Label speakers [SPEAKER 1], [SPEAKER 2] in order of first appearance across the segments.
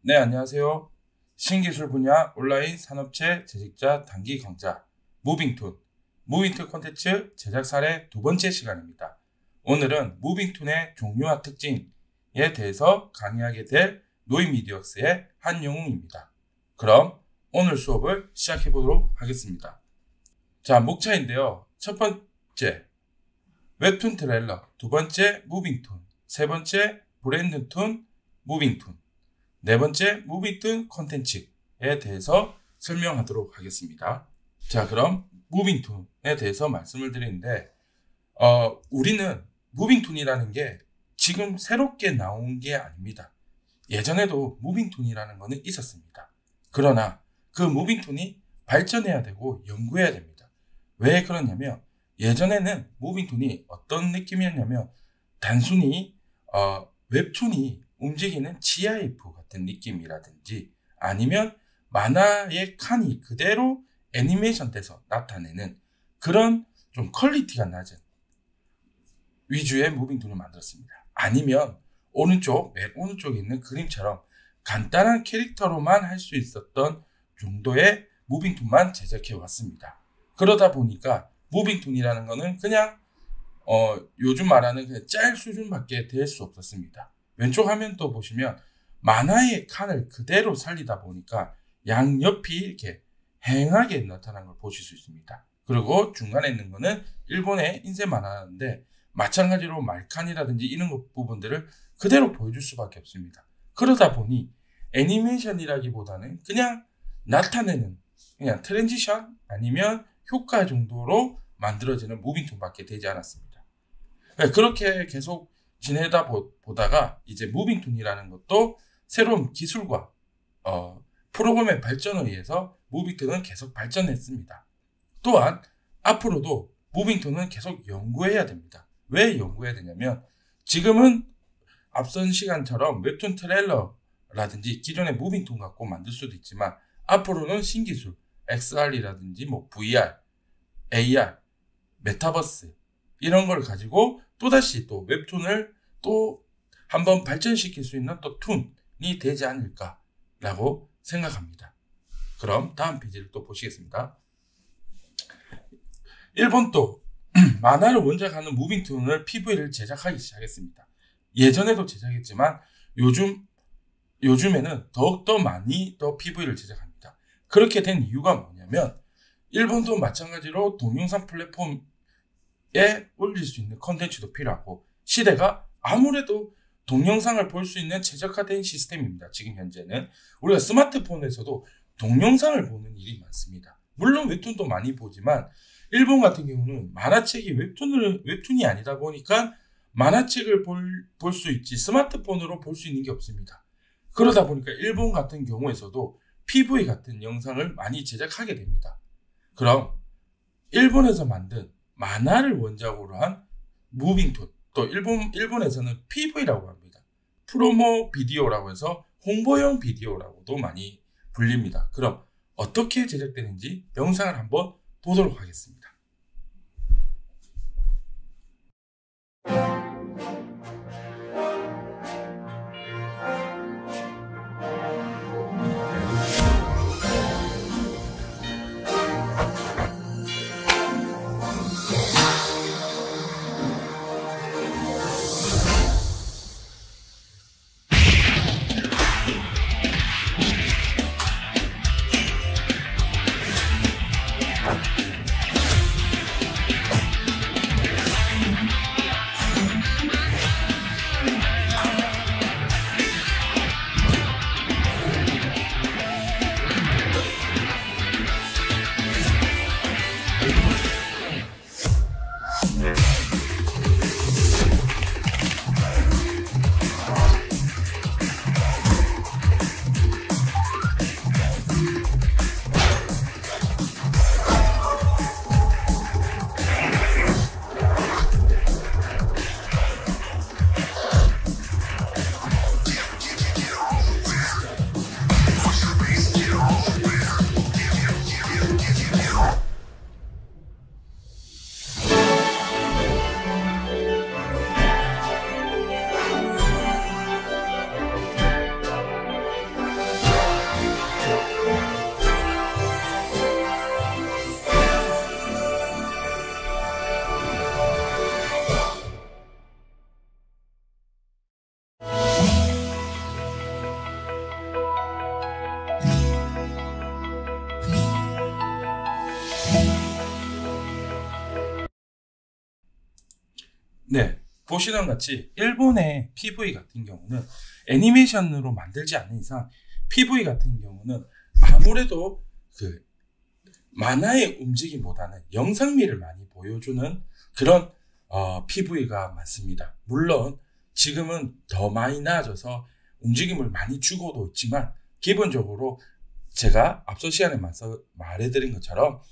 [SPEAKER 1] 네, 안녕하세요. 신기술 분야 온라인 산업체 재직자 단기 강좌 무빙툰 콘텐츠 제작 사례 두 번째 시간입니다. 오늘은 무빙툰의 종류와 특징에 대해서 강의하게 될 노이미디어스의 한영웅입니다. 그럼 오늘 수업을 시작해 보도록 하겠습니다. 자, 목차인데요. 첫 번째 웹툰 트레일러, 두 번째 무빙툰, 세 번째 브랜드툰 무빙툰, 네 번째 무빙툰 콘텐츠에 대해서 설명하도록 하겠습니다. 자, 그럼 무빙툰에 대해서 말씀을 드리는데 우리는 무빙툰이라는 게 지금 새롭게 나온 게 아닙니다. 예전에도 무빙툰이라는 거는 있었습니다. 그러나 그 무빙툰이 발전해야 되고 연구해야 됩니다. 왜 그러냐면 예전에는 무빙툰이 어떤 느낌이었냐면 단순히 웹툰이 움직이는 GIF 같은 느낌이라든지 아니면 만화의 칸이 그대로 애니메이션 돼서 나타내는 그런 좀 퀄리티가 낮은 위주의 무빙툰을 만들었습니다. 아니면 맨 오른쪽에 있는 그림처럼 간단한 캐릭터로만 할 수 있었던 정도의 무빙툰만 제작해 왔습니다. 그러다 보니까 무빙툰이라는 거는 그냥 요즘 말하는 그냥 짤 수준밖에 될 수 없었습니다. 왼쪽 화면 또 보시면 만화의 칸을 그대로 살리다 보니까 양옆이 이렇게 휑하게 나타난 걸 보실 수 있습니다. 그리고 중간에 있는 거는 일본의 인쇄 만화인데 마찬가지로 말칸이라든지 이런 부분들을 그대로 보여줄 수밖에 없습니다. 그러다 보니 애니메이션이라기보다는 그냥 나타내는 그냥 트랜지션 아니면 효과 정도로 만들어지는 무빙툰밖에 되지 않았습니다. 그렇게 계속 지내다 보다가 이제 무빙툰이라는 것도 새로운 기술과 프로그램의 발전에 의해서 무빙툰은 계속 발전했습니다. 또한 앞으로도 무빙툰은 계속 연구해야 됩니다. 왜 연구해야 되냐면 지금은 앞선 시간처럼 웹툰 트레일러라든지 기존의 무빙툰 갖고 만들 수도 있지만 앞으로는 신기술 XR이라든지 VR, AR, 메타버스 이런 걸 가지고 또다시 또 웹툰을 또 한번 발전시킬 수 있는 또 툰이 되지 않을까라고 생각합니다. 그럼 다음 페이지를 또 보시겠습니다. 일본도 만화를 원작하는 무빙툰을 PV를 제작하기 시작했습니다. 예전에도 제작했지만 요즘에는 더욱더 많이 더 PV를 제작합니다. 그렇게 된 이유가 뭐냐면 일본도 마찬가지로 동영상 플랫폼에 올릴 수 있는 컨텐츠도 필요하고 시대가 아무래도 동영상을 볼 수 있는 최적화된 시스템입니다. 지금 현재는 우리가 스마트폰에서도 동영상을 보는 일이 많습니다. 물론 웹툰도 많이 보지만 일본 같은 경우는 만화책이 웹툰이 아니다 보니까 만화책을 볼 수 있지 스마트폰으로 볼 수 있는 게 없습니다. 그러다 보니까 일본 같은 경우에서도 PV 같은 영상을 많이 제작하게 됩니다. 그럼 일본에서 만든 만화를 원작으로 한 무빙툰, 또 일본에서는 PV라고 합니다. 프로모 비디오라고 해서 홍보용 비디오라고도 많이 불립니다. 그럼 어떻게 제작되는지 영상을 한번 보도록 하겠습니다. 네, 보시는 같이 일본의 PV 같은 경우는 애니메이션으로 만들지 않는 이상 PV 같은 경우는 아무래도 그 만화의 움직임보다는 영상미를 많이 보여주는 그런 PV가 많습니다. 물론 지금은 더 많이 나아져서 움직임을 많이 주고도 있지만 기본적으로 제가 앞서 시간에 말해드린 것처럼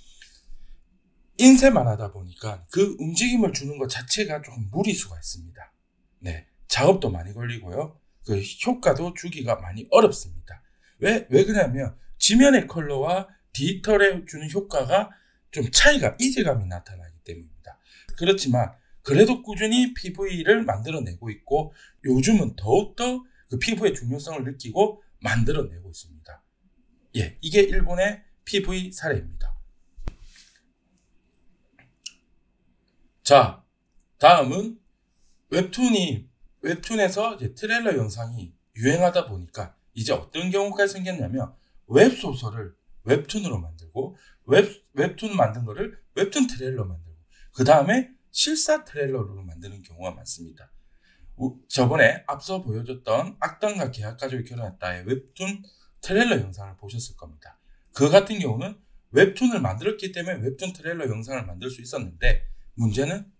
[SPEAKER 1] 인쇄만 하다 보니까 그 움직임을 주는 것 자체가 조금 무리수가 있습니다. 네, 작업도 많이 걸리고요. 그 효과도 주기가 많이 어렵습니다. 왜 그러냐면 지면의 컬러와 디지털에 주는 효과가 좀 차이가 이질감이 나타나기 때문입니다. 그렇지만 그래도 꾸준히 PV를 만들어내고 있고 요즘은 더욱더 그 PV의 중요성을 느끼고 만들어내고 있습니다. 예, 이게 일본의 PV 사례입니다. 자, 다음은 웹툰에서 이제 트레일러 영상이 유행하다 보니까 이제 어떤 경우가 생겼냐면 웹소설을 웹툰으로 만들고 웹툰 만든 거를 웹툰 트레일러 만들고 그 다음에 실사 트레일러로 만드는 경우가 많습니다. 저번에 앞서 보여줬던 악당과 계약가족이 결혼했다의 웹툰 트레일러 영상을 보셨을 겁니다. 그 같은 경우는 웹툰을 만들었기 때문에 웹툰 트레일러 영상을 만들 수 있었는데 문제는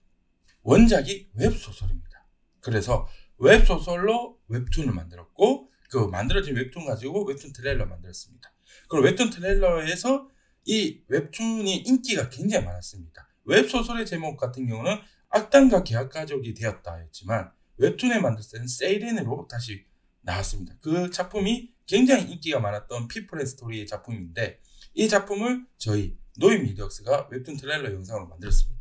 [SPEAKER 1] 원작이 웹소설입니다. 그래서 웹소설로 웹툰을 만들었고 그 만들어진 웹툰 가지고 웹툰 트레일러 만들었습니다. 그리고 웹툰 트레일러에서 이 웹툰이 인기가 굉장히 많았습니다. 웹소설의 제목 같은 경우는 악당과 계약가족이 되었다 했지만 웹툰에 만들 때는 세이렌으로 다시 나왔습니다. 그 작품이 굉장히 인기가 많았던 피플 앤 스토리의 작품인데 이 작품을 저희 노인미디어스가 웹툰 트레일러 영상으로 만들었습니다.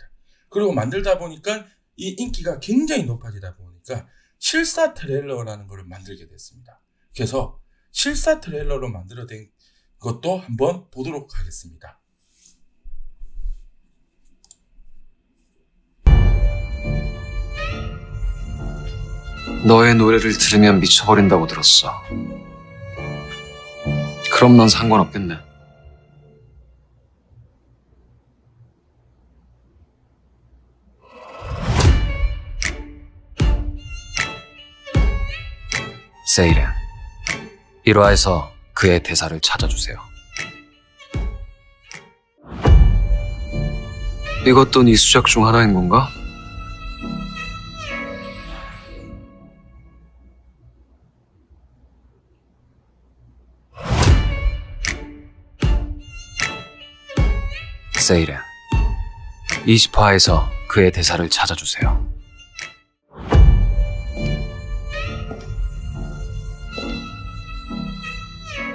[SPEAKER 1] 그리고 만들다 보니까 이 인기가 굉장히 높아지다 보니까 실사 트레일러라는 것을 만들게 됐습니다. 그래서 실사 트레일러로 만들어진 것도 한번 보도록 하겠습니다.
[SPEAKER 2] 너의 노래를 들으면 미쳐버린다고 들었어. 그럼 난 상관없겠네. 세이렌 1화에서 그의 대사를 찾아주세요. 이것도 네 수작 중 하나인 건가? 세이렌 20화에서 그의 대사를 찾아주세요.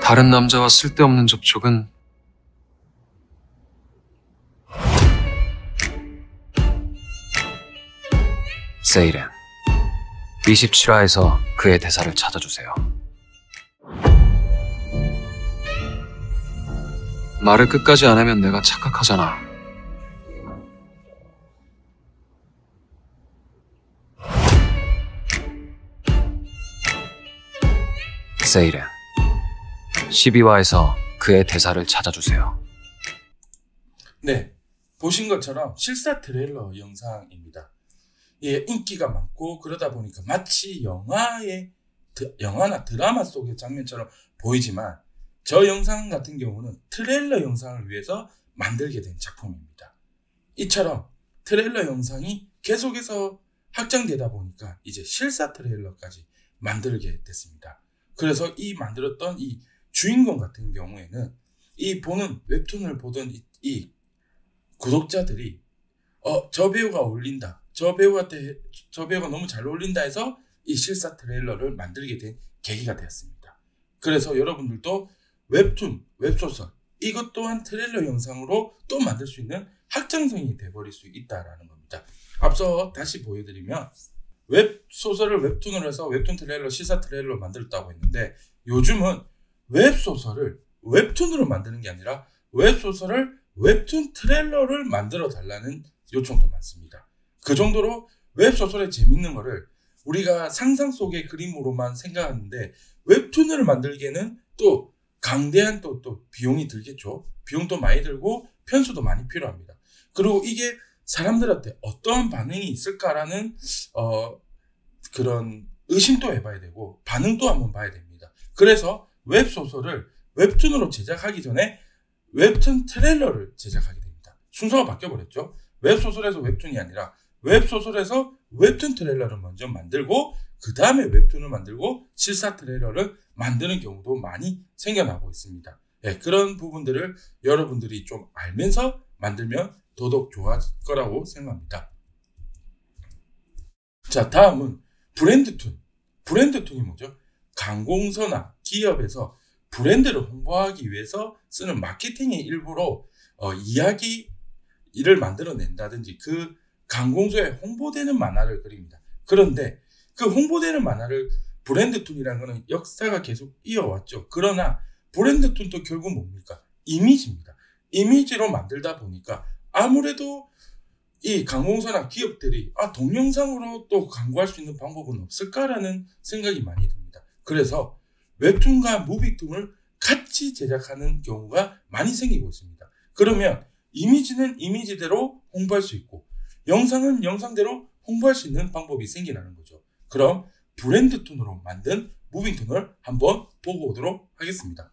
[SPEAKER 2] 다른 남자와 쓸데없는 접촉은 세이렌 27화에서 그의 대사를 찾아주세요. 말을 끝까지 안 하면 내가 착각하잖아. 세이렌 12화에서 그의 대사를 찾아주세요.
[SPEAKER 1] 네, 보신 것처럼 실사 트레일러 영상입니다. 예, 인기가 많고 그러다 보니까 마치 영화나 드라마 속의 장면처럼 보이지만 저 영상 같은 경우는 트레일러 영상을 위해서 만들게 된 작품입니다. 이처럼 트레일러 영상이 계속해서 확장되다 보니까 이제 실사 트레일러까지 만들게 됐습니다. 그래서 이 만들었던 이 주인공 같은 경우에는 이 웹툰을 보던 이 구독자들이 저 배우가 어울린다. 저 배우가 너무 잘 어울린다 해서 이 실사 트레일러를 만들게 된 계기가 되었습니다. 그래서 여러분들도 웹툰, 웹소설 이것 또한 트레일러 영상으로 또 만들 수 있는 확장성이 돼버릴 수 있다는 겁니다. 앞서 다시 보여드리면 웹소설을 웹툰으로 해서 웹툰 트레일러, 실사 트레일러 만들었다고 했는데 요즘은 웹소설을 웹툰으로 만드는 게 아니라 웹소설을 웹툰 트레일러를 만들어 달라는 요청도 많습니다. 그 정도로 웹소설의 재밌는 거를 우리가 상상 속의 그림으로만 생각하는데 웹툰을 만들기에는 또 강대한 또 비용이 들겠죠. 비용도 많이 들고 편수도 많이 필요합니다. 그리고 이게 사람들한테 어떠한 반응이 있을까라는 그런 의심도 해봐야 되고 반응도 한번 봐야 됩니다. 그래서 웹소설을 웹툰으로 제작하기 전에 웹툰 트레일러를 제작하게 됩니다. 순서가 바뀌어버렸죠. 웹소설에서 웹툰이 아니라 웹소설에서 웹툰 트레일러를 먼저 만들고 그 다음에 웹툰을 만들고 실사 트레일러를 만드는 경우도 많이 생겨나고 있습니다. 네, 그런 부분들을 여러분들이 좀 알면서 만들면 더더욱 좋아질 거라고 생각합니다. 자, 다음은 브랜드툰. 브랜드툰이 뭐죠? 관공서나 기업에서 브랜드를 홍보하기 위해서 쓰는 마케팅의 일부로 이야기를 만들어낸다든지 그 관공서에 홍보되는 만화를 그립니다. 그런데 그 홍보되는 만화를 브랜드툰이라는 것은 역사가 계속 이어왔죠. 그러나 브랜드툰도 결국 뭡니까? 이미지입니다. 이미지로 만들다 보니까 아무래도 이 관공서나 기업들이 동영상으로 또 광고할 수 있는 방법은 없을까라는 생각이 많이 듭니다. 그래서 웹툰과 무비툰을 같이 제작하는 경우가 많이 생기고 있습니다. 그러면 이미지는 이미지대로 홍보할 수 있고 영상은 영상대로 홍보할 수 있는 방법이 생기라는 거죠. 그럼 브랜드툰으로 만든 무비툰을 한번 보고 오도록 하겠습니다.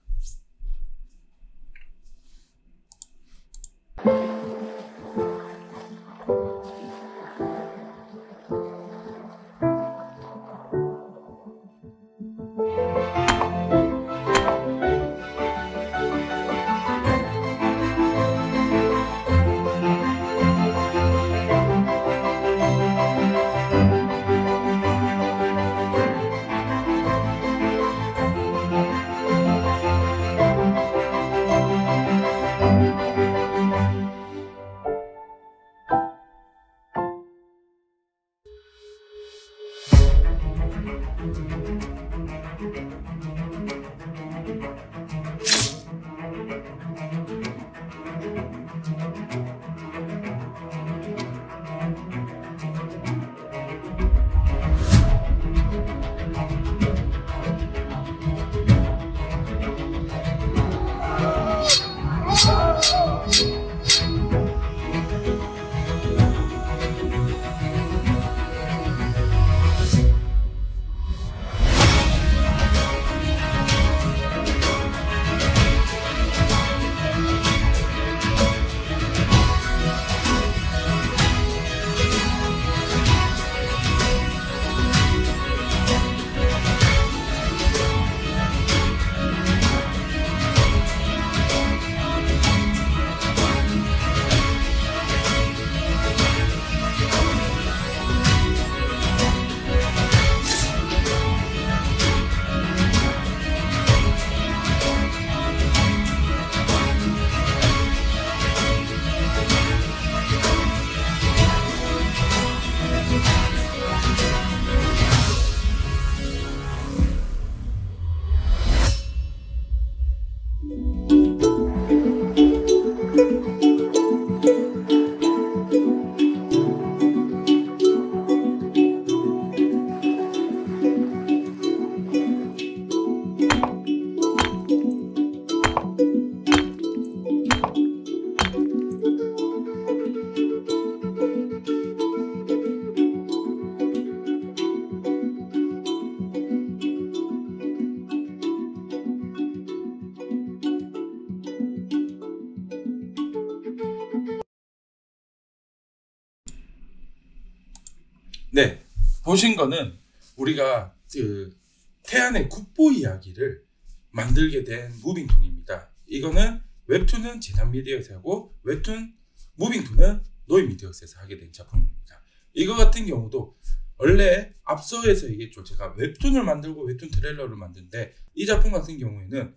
[SPEAKER 1] 네, 보신 거는 우리가 그 태안의 국보 이야기를 만들게 된 무빙툰입니다. 이거는 웹툰은 재단미디어에서 하고 웹툰 무빙툰은 노인미디어에서 하게 된 작품입니다. 이거 같은 경우도 원래 앞서에서 얘기했죠. 제가 웹툰을 만들고 웹툰 트레일러를 만드는데 이 작품 같은 경우에는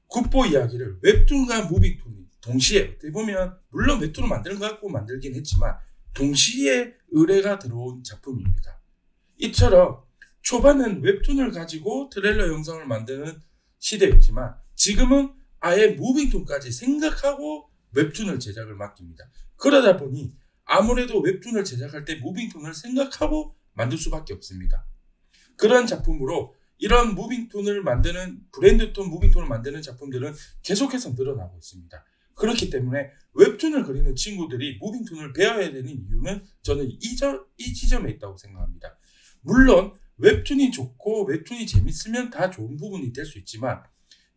[SPEAKER 1] 국보 이야기를 웹툰과 무빙툰이 동시에 어떻게 보면 물론 웹툰을 만드는 것 같고 만들긴 했지만 동시에 의뢰가 들어온 작품입니다. 이처럼 초반은 웹툰을 가지고 트레일러 영상을 만드는 시대였지만 지금은 아예 무빙툰까지 생각하고 웹툰을 제작을 맡깁니다. 그러다 보니 아무래도 웹툰을 제작할 때 무빙툰을 생각하고 만들 수밖에 없습니다. 그런 작품으로 이런 무빙툰을 만드는 브랜드툰 무빙툰을 만드는 작품들은 계속해서 늘어나고 있습니다. 그렇기 때문에 웹툰을 그리는 친구들이 무빙툰을 배워야 되는 이유는 저는 이 지점에 있다고 생각합니다. 물론 웹툰이 좋고 웹툰이 재밌으면 다 좋은 부분이 될 수 있지만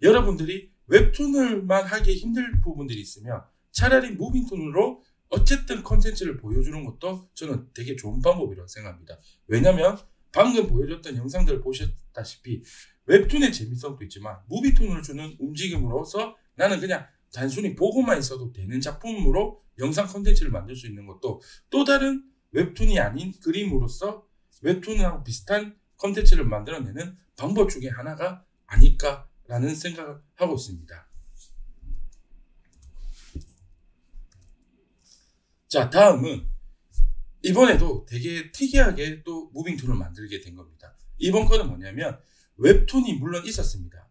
[SPEAKER 1] 여러분들이 웹툰을만 하기 힘들 부분들이 있으면 차라리 무빙툰으로 어쨌든 컨텐츠를 보여주는 것도 저는 되게 좋은 방법이라고 생각합니다. 왜냐면 방금 보여줬던 영상들을 보셨다시피 웹툰의 재미성도 있지만 무빙툰을 주는 움직임으로서 나는 그냥 단순히 보고만 있어도 되는 작품으로 영상 컨텐츠를 만들 수 있는 것도 또 다른 웹툰이 아닌 그림으로서 웹툰하고 비슷한 컨텐츠를 만들어내는 방법 중에 하나가 아닐까라는 생각을 하고 있습니다. 자, 다음은 이번에도 되게 특이하게 또 무빙툰을 만들게 된 겁니다. 이번 거는 뭐냐면 웹툰이 물론 있었습니다.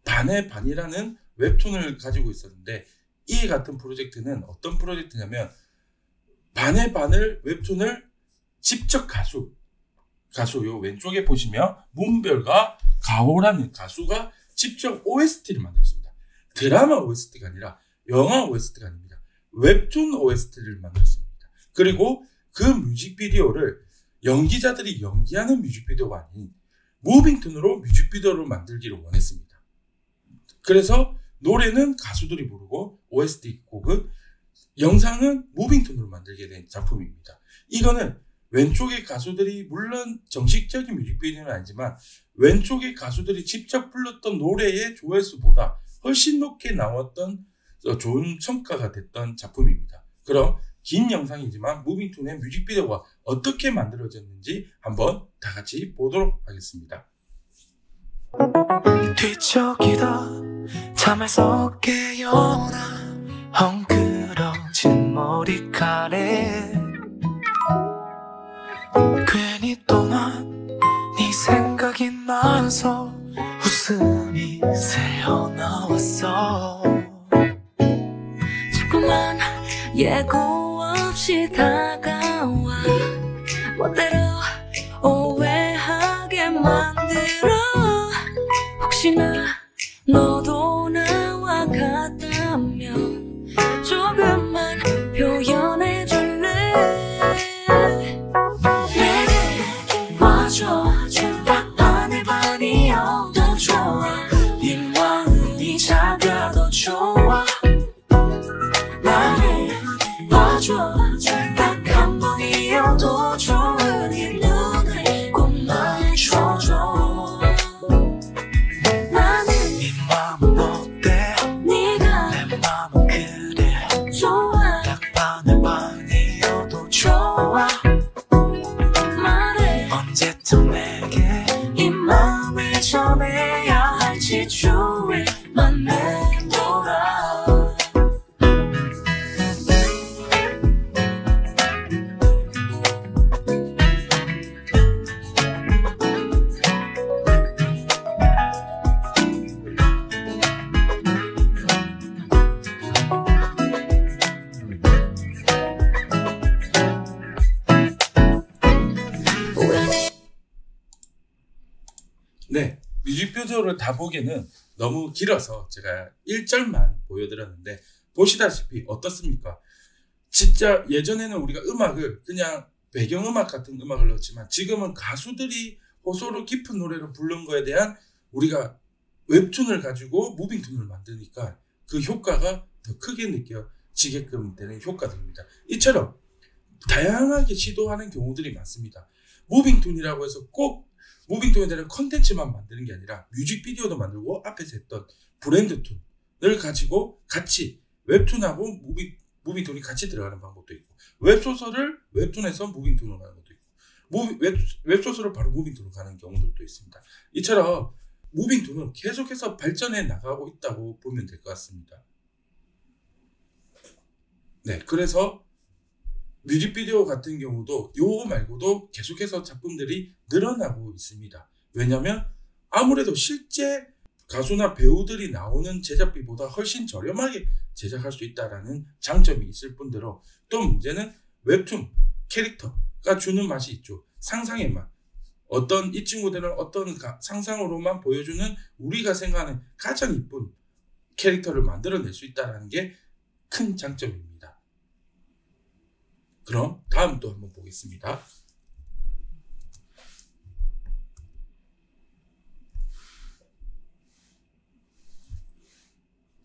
[SPEAKER 1] 반의 반이라는 웹툰을 가지고 있었는데 이 같은 프로젝트는 어떤 프로젝트냐면 반의 반을 웹툰을 직접 가수 요 왼쪽에 보시면 문별과 가오라는 가수가 직접 OST를 만들었습니다. 드라마 OST가 아니라 영화 OST가 아닙니다. 웹툰 OST를 만들었습니다. 그리고 그 뮤직비디오를 연기자들이 연기하는 뮤직비디오가 아닌 무빙툰으로 뮤직비디오를 만들기를 원했습니다. 그래서 노래는 가수들이 부르고 OST 곡은 영상은 무빙툰으로 만들게 된 작품입니다. 이거는 왼쪽의 가수들이 물론 정식적인 뮤직비디오는 아니지만 왼쪽의 가수들이 직접 불렀던 노래의 조회수보다 훨씬 높게 나왔던 좋은 성과가 됐던 작품입니다. 그럼 긴 영상이지만 무빙툰의 뮤직비디오가 어떻게 만들어졌는지 한번 다 같이 보도록 하겠습니다.
[SPEAKER 3] 뒤척이다 잠에서 깨어나 헝클어진 머리카락에 괜히 또 난 네 생각이 나서 웃음이 새어나왔어.
[SPEAKER 4] 자꾸만 예고 없이 다가와 멋대로 오해하게 만들어. 혹시나 너도 나와 같다면 조금만 표현해줄래. 내게 와줘 딱 반의 반이어도 좋아. 네 마음이 작아도 좋아. 나를 봐줘 딱 한 번이어도 좋으니 눈을 꼭 맞춰줘. 나는
[SPEAKER 3] 네 맘은 어때?
[SPEAKER 4] 네가
[SPEAKER 3] 내 맘은 그래.
[SPEAKER 4] 좋아.
[SPEAKER 3] 딱 반의 반이어도 좋아.
[SPEAKER 4] 말해
[SPEAKER 3] 언제쯤 내게
[SPEAKER 4] 이 마음을 전해야 할지 주위만 맴돌아.
[SPEAKER 1] 네, 뮤직비디오를 다 보기에는 너무 길어서 제가 1절만 보여드렸는데 보시다시피 어떻습니까? 진짜 예전에는 우리가 음악을 그냥 배경음악 같은 음악을 넣었지만 지금은 가수들이 호소로 깊은 노래를 부른 거에 대한 우리가 웹툰을 가지고 무빙툰을 만드니까 그 효과가 더 크게 느껴지게끔 되는 효과들입니다. 이처럼 다양하게 시도하는 경우들이 많습니다. 무빙툰이라고 해서 꼭 무빙툰에 대한 컨텐츠만 만드는 게 아니라 뮤직비디오도 만들고 앞에서 했던 브랜드툰을 가지고 같이 웹툰하고 무빙툰이 같이 들어가는 방법도 있고 웹소설을 웹툰에서 무빙툰으로 가는 것도 있고 웹소설을 바로 무빙툰으로 가는 경우들도 있습니다. 이처럼 무빙툰은 계속해서 발전해 나가고 있다고 보면 될 것 같습니다. 네, 그래서 뮤직비디오 같은 경우도 요거 말고도 계속해서 작품들이 늘어나고 있습니다. 왜냐면 아무래도 실제 가수나 배우들이 나오는 제작비보다 훨씬 저렴하게 제작할 수 있다는 장점이 있을 뿐더러 또 문제는 웹툰 캐릭터가 주는 맛이 있죠. 상상의 맛. 이 친구들은 어떤 상상으로만 보여주는 우리가 생각하는 가장 이쁜 캐릭터를 만들어낼 수 있다는 게 큰 장점입니다. 그럼 다음 또 한번 보겠습니다.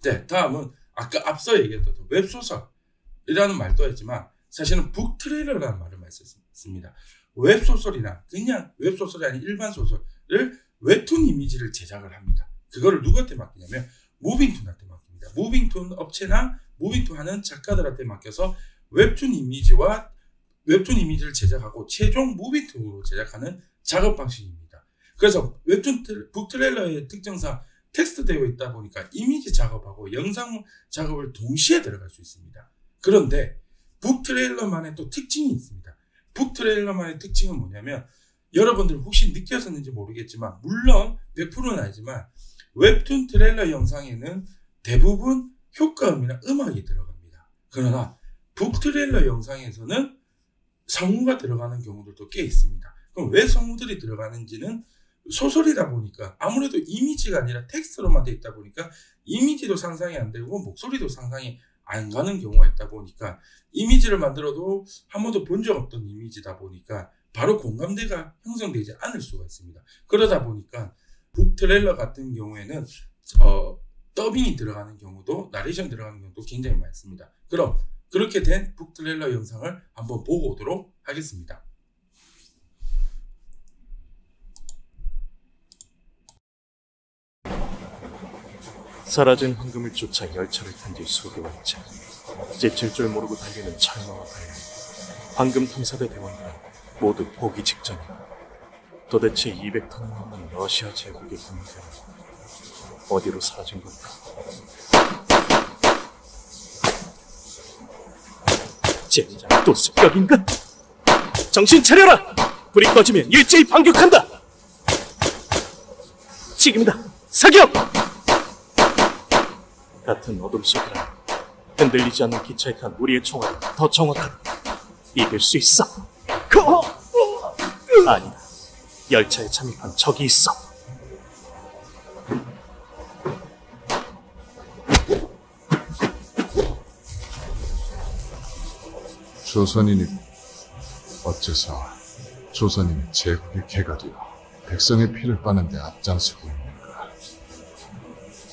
[SPEAKER 1] 네, 다음은 아까 앞서 얘기했던 웹소설이라는 말도 했지만 사실은 북트레일러라는 말을 말씀했습니다. 웹소설이나 그냥 웹소설이 아닌 일반 소설을 웹툰 이미지를 제작을 합니다. 그거를 누구한테 맡기냐면 무빙툰한테 맡깁니다. 무빙툰 업체나 무빙툰 하는 작가들한테 맡겨서 웹툰 이미지를 제작하고 최종 무빙툰으로 제작하는 작업 방식입니다. 그래서 웹툰 북트레일러의 특징상 텍스트 되어 있다 보니까 이미지 작업하고 영상 작업을 동시에 들어갈 수 있습니다. 그런데 북트레일러만의 또 특징이 있습니다. 북트레일러만의 특징은 뭐냐면 여러분들 혹시 느꼈었는지 모르겠지만 물론 100%는 아니지만 웹툰 트레일러 영상에는 대부분 효과음이나 음악이 들어갑니다. 그러나 북트레일러 영상에서는 성우가 들어가는 경우들도 꽤 있습니다. 그럼 왜 성우들이 들어가는지는 소설이다 보니까 아무래도 이미지가 아니라 텍스트로만 되어 있다 보니까 이미지도 상상이 안 되고 목소리도 상상이 안 가는 경우가 있다 보니까 이미지를 만들어도 한 번도 본 적 없던 이미지다 보니까 바로 공감대가 형성되지 않을 수가 있습니다. 그러다 보니까 북트레일러 같은 경우에는 더빙이 들어가는 경우도 나레이션 들어가는 경우도 굉장히 많습니다. 그럼 그렇게 된 북트레일러 영상을 한번 보고 오도록 하겠습니다.
[SPEAKER 5] 사라진 황금을 쫓아 열차를 탄 뒤 수개월 차. 지칠 줄 모르고 달리는 철마와 달리 황금 탐사대 대원들은 모두 포기 직전이다. 도대체 200톤이 넘는 러시아 제국의 군대는 어디로 사라진 걸까? 젠장 또 습격인가? 정신 차려라! 불이 꺼지면 일제히 반격한다! 지금이다! 사격! 같은 어둠 속이라 흔들리지 않는 기차에 탄 우리의 총알이 더 정확하다. 이길 수 있어. 아니다. 열차에 잠입한 적이 있어.
[SPEAKER 6] 조선인이 어째서 조선인이 제국의 개가 되어 백성의 피를 빠는데 앞장서고 있는가?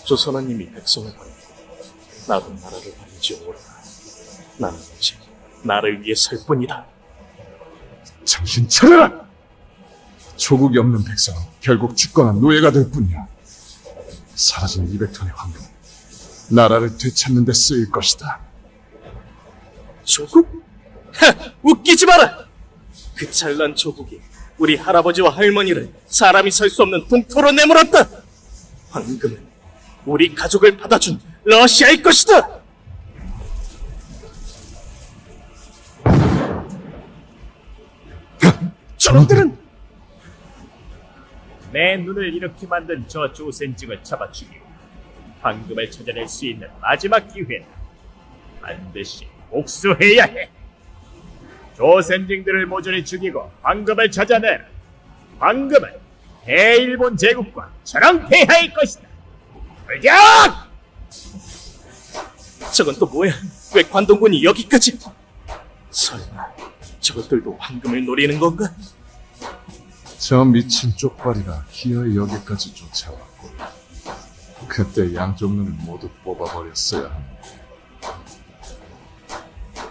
[SPEAKER 5] 조선은 이미 백성을 버리고 나도 나라를 버린 지 오래다. 나는 이제 나를 위해 설 뿐이다.
[SPEAKER 6] 정신 차려라! 조국이 없는 백성은 결국 죽거나 노예가 될 뿐이야. 사라진 200톤의 황금, 나라를 되찾는 데 쓰일 것이다.
[SPEAKER 5] 조국? 하! 웃기지 마라! 그 찬란 조국이 우리 할아버지와 할머니를 사람이 설 수 없는 동토로 내몰았다. 황금은 우리 가족을 받아준 러시아의 것이다. 저놈들은
[SPEAKER 7] 내 눈을 이렇게 만든 저 조센증을 잡아 죽이고 황금을 찾아낼 수 있는 마지막 기회다. 반드시 복수해야 해. 조센증들을 모조리 죽이고 황금을 찾아내라. 황금은 대일본 제국과 전황폐하의 것이다. 돌격!
[SPEAKER 5] 저건 또 뭐야? 왜 관동군이 여기까지? 설마 저것들도 황금을 노리는 건가?
[SPEAKER 6] 저 미친 쪽발이가 기어이 여기까지 쫓아왔고 그때 양쪽 눈을 모두 뽑아버렸어야 합니다.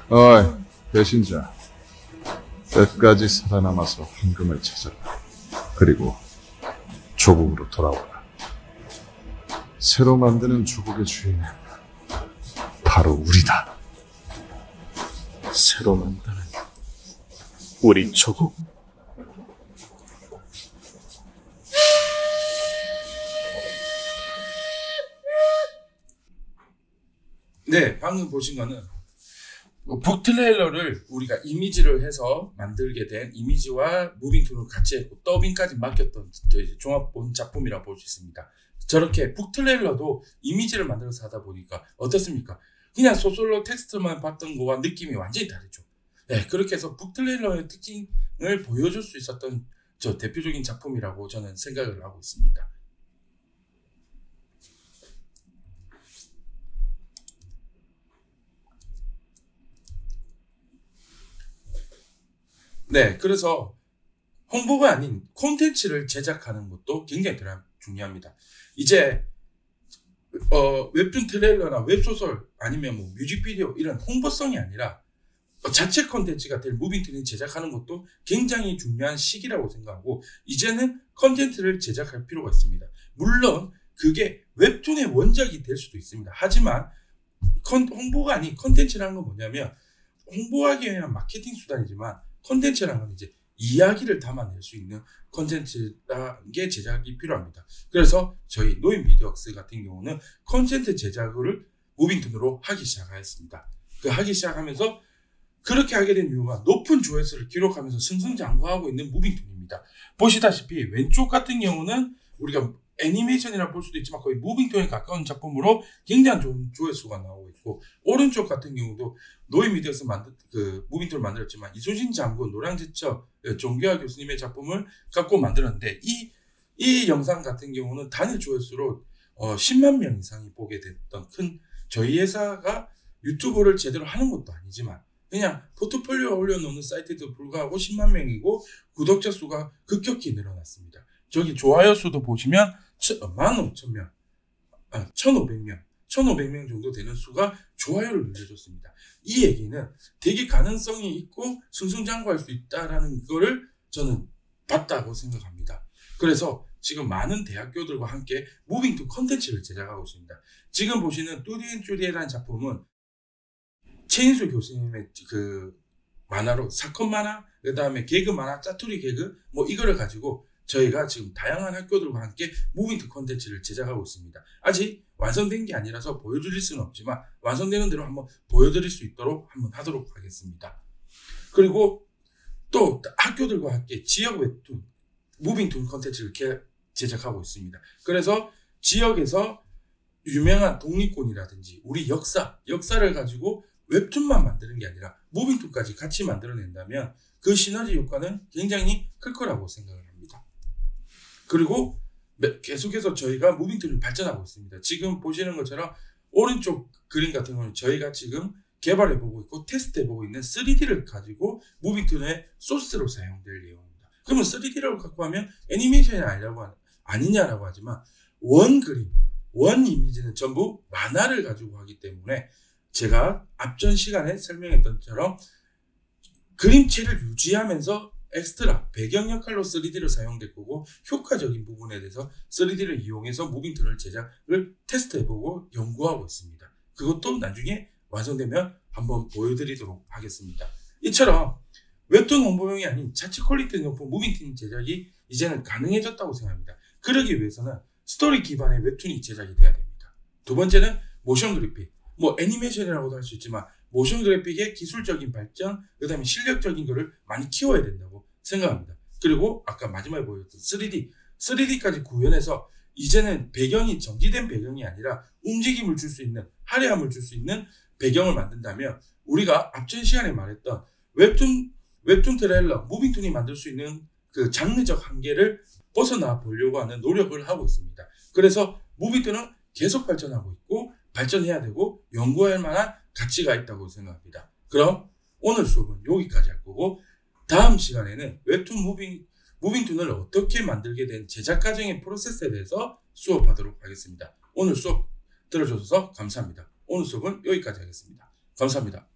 [SPEAKER 6] 어이, 배신자. 끝까지 살아남아서 황금을 찾아라. 그리고 조국으로 돌아오라. 새로 만드는 조국의 주인은 바로 우리다.
[SPEAKER 5] 새로 만드는 우리 조국?
[SPEAKER 1] 네, 방금 보신 거는 북트레일러를 우리가 이미지를 해서 만들게 된 이미지와 무빙툰을 같이 했고 더빙까지 맡겼던 종합본 작품이라고 볼 수 있습니다. 저렇게 북트레일러도 이미지를 만들어서 하다 보니까 어떻습니까? 그냥 소설로 텍스트만 봤던 거와 느낌이 완전히 다르죠. 네, 그렇게 해서 북트레일러의 특징을 보여줄 수 있었던 저 대표적인 작품이라고 저는 생각을 하고 있습니다. 네, 그래서 홍보가 아닌 콘텐츠를 제작하는 것도 굉장히 중요합니다. 이제 웹툰 트레일러나 웹소설 아니면 뭐 뮤직비디오 이런 홍보성이 아니라 자체 콘텐츠가 될 무빙툰을 제작하는 것도 굉장히 중요한 시기라고 생각하고 이제는 콘텐츠를 제작할 필요가 있습니다. 물론 그게 웹툰의 원작이 될 수도 있습니다. 하지만 홍보가 아닌 콘텐츠라는 건 뭐냐면 홍보하기 위한 마케팅 수단이지만 콘텐츠라는 건 이제 이야기를 담아낼 수 있는 콘텐츠라는 게 제작이 필요합니다. 그래서 저희 노인미디어웍스 같은 경우는 콘텐츠 제작을 무빙툰으로 하기 시작하였습니다. 하기 시작하면서 그렇게 하게 된 이유가 높은 조회수를 기록하면서 승승장구하고 있는 무빙툰입니다. 보시다시피 왼쪽 같은 경우는 우리가 애니메이션이라 볼 수도 있지만 거의 무빙툰에 가까운 작품으로 굉장히 좋은 조회수가 나오고 있고 오른쪽 같은 경우도 노인미디어에서 무빙툰을 만들었지만 이순신 장군, 노량제처 정규하 교수님의 작품을 갖고 만들었는데 이 영상 같은 경우는 단일 조회수로 10만 명 이상이 보게 됐던 큰 저희 회사가 유튜브를 제대로 하는 것도 아니지만 그냥 포트폴리오에 올려놓는 사이트에도 불구하고 10만 명이고 구독자 수가 급격히 늘어났습니다. 저기 좋아요 수도 보시면 15,000명, 1,500명 정도 되는 수가 좋아요를 눌러줬습니다. 이 얘기는 되게 가능성이 있고 승승장구할 수 있다라는 거를 저는 봤다고 생각합니다. 그래서 지금 많은 대학교들과 함께 무빙툰 콘텐츠를 제작하고 있습니다. 지금 보시는 뚜디앤쭈디에라는 작품은 최인수 교수님의 그 만화로 사건 만화, 그 다음에 개그 만화, 짜투리 개그 뭐 이거를 가지고 저희가 지금 다양한 학교들과 함께 무빙툰 콘텐츠를 제작하고 있습니다. 아직 완성된 게 아니라서 보여드릴 수는 없지만 완성되는 대로 한번 보여드릴 수 있도록 한번 하도록 하겠습니다. 그리고 또 학교들과 함께 지역 웹툰, 무빙툰 콘텐츠를 제작하고 있습니다. 그래서 지역에서 유명한 독립군이라든지 우리 역사를 가지고 웹툰만 만드는 게 아니라 무빙툰까지 같이 만들어낸다면 그 시너지 효과는 굉장히 클 거라고 생각을 합니다. 그리고 계속해서 저희가 무빙툰을 발전하고 있습니다. 지금 보시는 것처럼 오른쪽 그림 같은 경우는 저희가 지금 개발해보고 있고 테스트해보고 있는 3D를 가지고 무빙툰의 소스로 사용될 예정입니다. 그러면 3D라고 갖고 하면 애니메이션이 아니냐라고 하지만 원 그림, 원 이미지는 전부 만화를 가지고 하기 때문에 제가 앞전 시간에 설명했던 것처럼 그림체를 유지하면서 엑스트라 배경 역할로 3D를 사용될 거고 효과적인 부분에 대해서 3D를 이용해서 무빙툰을 제작을 테스트해보고 연구하고 있습니다. 그것도 나중에 완성되면 한번 보여드리도록 하겠습니다. 이처럼 웹툰 홍보용이 아닌 자체 퀄리티 높은 무빙툰 제작이 이제는 가능해졌다고 생각합니다. 그러기 위해서는 스토리 기반의 웹툰이 제작이 돼야 됩니다. 두 번째는 모션 그래픽, 뭐 애니메이션이라고도 할 수 있지만 모션 그래픽의 기술적인 발전, 그 다음에 실력적인 거를 많이 키워야 된다고 생각합니다. 그리고 아까 마지막에 보였던 3D까지 구현해서 이제는 배경이 정지된 배경이 아니라 움직임을 줄 수 있는, 화려함을 줄 수 있는 배경을 만든다면 우리가 앞전 시간에 말했던 웹툰 트레일러, 무빙툰이 만들 수 있는 그 장르적 한계를 벗어나 보려고 하는 노력을 하고 있습니다. 그래서 무빙툰은 계속 발전하고 있고 발전해야 되고 연구할 만한 가치가 있다고 생각합니다. 그럼 오늘 수업은 여기까지 할 거고 다음 시간에는 웹툰 무빙툰을 어떻게 만들게 된 제작 과정의 프로세스에 대해서 수업하도록 하겠습니다. 오늘 수업 들어주셔서 감사합니다. 오늘 수업은 여기까지 하겠습니다. 감사합니다.